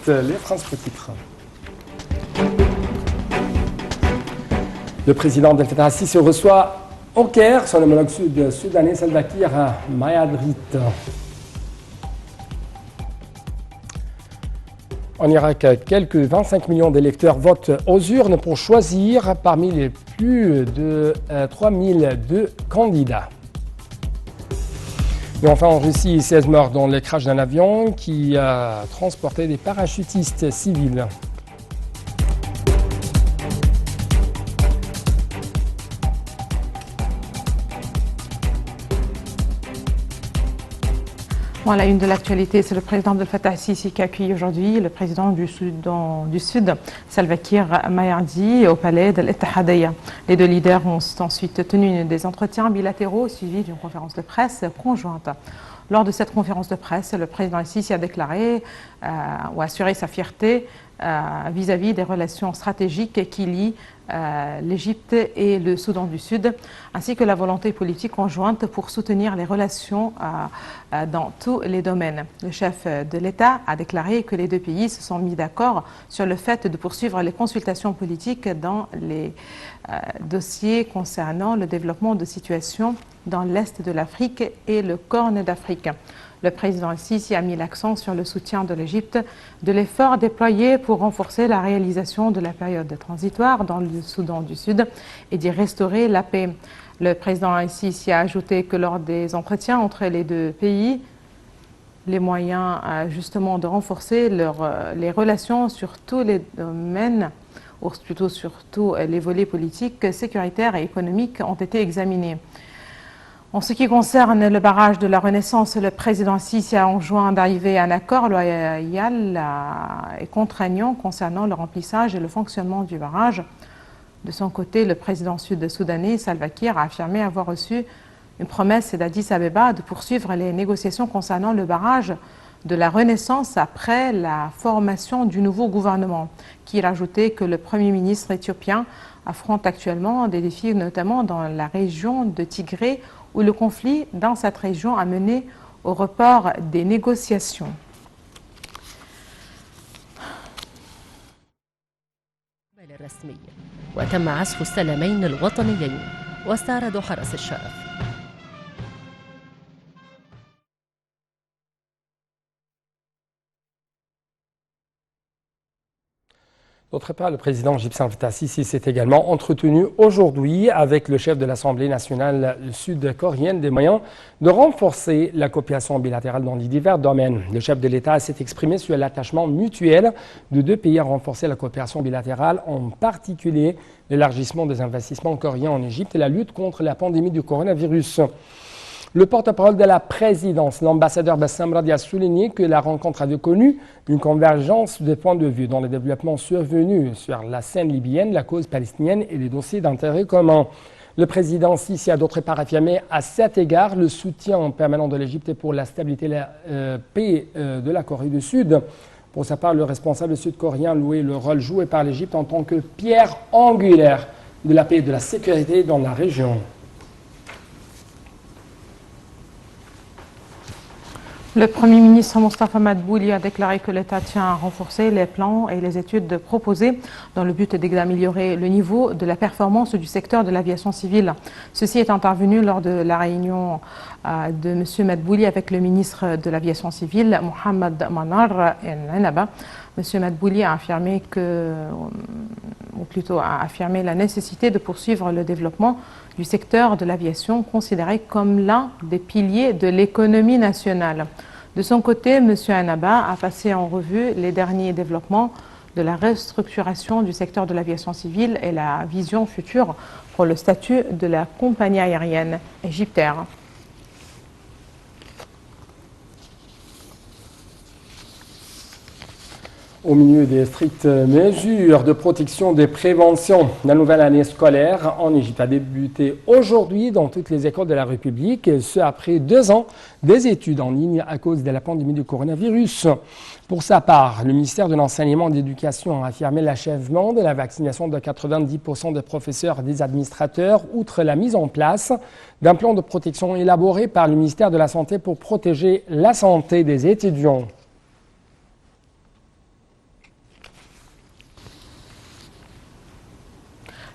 suite, les principaux titres. Le président Abdel Fattah al-Sisi reçoit au Caire son homologue soudanais Salva Kiir à Madrid. En Irak, quelques 25 millions d'électeurs votent aux urnes pour choisir parmi les plus de 3002 candidats. Et enfin en Russie, 16 morts dans le crash d'un avion qui a transporté des parachutistes civils. Bon, la une de l'actualité, c'est le président Abdel Fattah al-Sisi qui accueille aujourd'hui le président du Sud, Salva Kiir Mayardi, au palais de l'Ittihadiyya. Les deux leaders ont ensuite tenu des entretiens bilatéraux suivis d'une conférence de presse conjointe. Lors de cette conférence de presse, le président al-Sisi a déclaré ou assuré sa fierté vis-à-vis des relations stratégiques qui lient l'Égypte et le Soudan du Sud, ainsi que la volonté politique conjointe pour soutenir les relations dans tous les domaines. Le chef de l'État a déclaré que les deux pays se sont mis d'accord sur le fait de poursuivre les consultations politiques dans les dossiers concernant le développement de situations dans l'Est de l'Afrique et le Corne d'Afrique. Le président al-Sisi a mis l'accent sur le soutien de l'Égypte de l'effort déployé pour renforcer la réalisation de la période transitoire dans le Soudan du Sud et d'y restaurer la paix. Le président al-Sisi a ajouté que lors des entretiens entre les deux pays, les moyens justement de renforcer les relations sur tous les domaines, ou plutôt sur tous les volets politiques, sécuritaires et économiques ont été examinés. En ce qui concerne le barrage de la Renaissance, le président Sisi a enjoint d'arriver à un accord loyal et contraignant concernant le remplissage et le fonctionnement du barrage. De son côté, le président sud-soudanais Salva Kiir a affirmé avoir reçu une promesse d'Addis Abeba de poursuivre les négociations concernant le barrage de la Renaissance après la formation du nouveau gouvernement. Kiir a ajouté que le Premier ministre éthiopien affronte actuellement des défis, notamment dans la région de Tigré, où le conflit dans cette région a mené au report des négociations. وتم عزف السلامين الوطنيين واستعرض حرس الشرف. D'autre part, le président égyptien Fattah al-Sisi s'est également entretenu aujourd'hui avec le chef de l'Assemblée nationale sud-coréenne des moyens de renforcer la coopération bilatérale dans divers domaines. Le chef de l'État s'est exprimé sur l'attachement mutuel de deux pays à renforcer la coopération bilatérale, en particulier l'élargissement des investissements coréens en Égypte et la lutte contre la pandémie du coronavirus. Le porte-parole de la présidence, l'ambassadeur Bassam Radi, a souligné que la rencontre avait connu une convergence de points de vue dans les développements survenus sur la scène libyenne, la cause palestinienne et les dossiers d'intérêt commun. Le président Sisi a d'autre part affirmé à cet égard le soutien permanent de l'Égypte pour la stabilité et la paix de la Corée du Sud. Pour sa part, le responsable sud-coréen a loué le rôle joué par l'Égypte en tant que pierre angulaire de la paix et de la sécurité dans la région. Le Premier ministre Mostafa Madbouli a déclaré que l'État tient à renforcer les plans et les études proposées dans le but d'améliorer le niveau de la performance du secteur de l'aviation civile. Ceci est intervenu lors de la réunion de M. Madbouli avec le ministre de l'aviation civile, Mohamed Manar El-Anaba. M. Madbouli a affirmé la nécessité de poursuivre le développement du secteur de l'aviation, considéré comme l'un des piliers de l'économie nationale. De son côté, M. Anaba a passé en revue les derniers développements de la restructuration du secteur de l'aviation civile et la vision future pour le statut de la compagnie aérienne Egyptair. Au milieu des strictes mesures de protection et de prévention, la nouvelle année scolaire en Égypte a débuté aujourd'hui dans toutes les écoles de la République, ce après 2 ans des études en ligne à cause de la pandémie du coronavirus. Pour sa part, le ministère de l'Enseignement et de l'Éducation a affirmé l'achèvement de la vaccination de 90% des professeurs et des administrateurs, outre la mise en place d'un plan de protection élaboré par le ministère de la Santé pour protéger la santé des étudiants.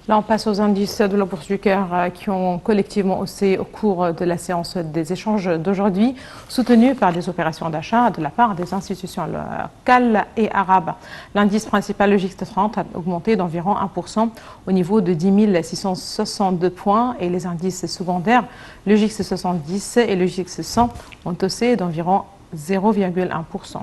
Là, on passe aux indices de la Bourse du Caire qui ont collectivement haussé au cours de la séance des échanges d'aujourd'hui, soutenus par des opérations d'achat de la part des institutions locales et arabes. L'indice principal, le GIX 30, a augmenté d'environ 1% au niveau de 10 662 points et les indices secondaires, le GIX 70 et le GIX 100, ont haussé d'environ 0,1%.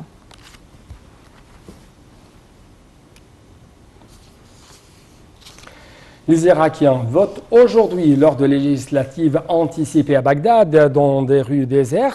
Les Irakiens votent aujourd'hui lors de législatives anticipées à Bagdad dans des rues désertes.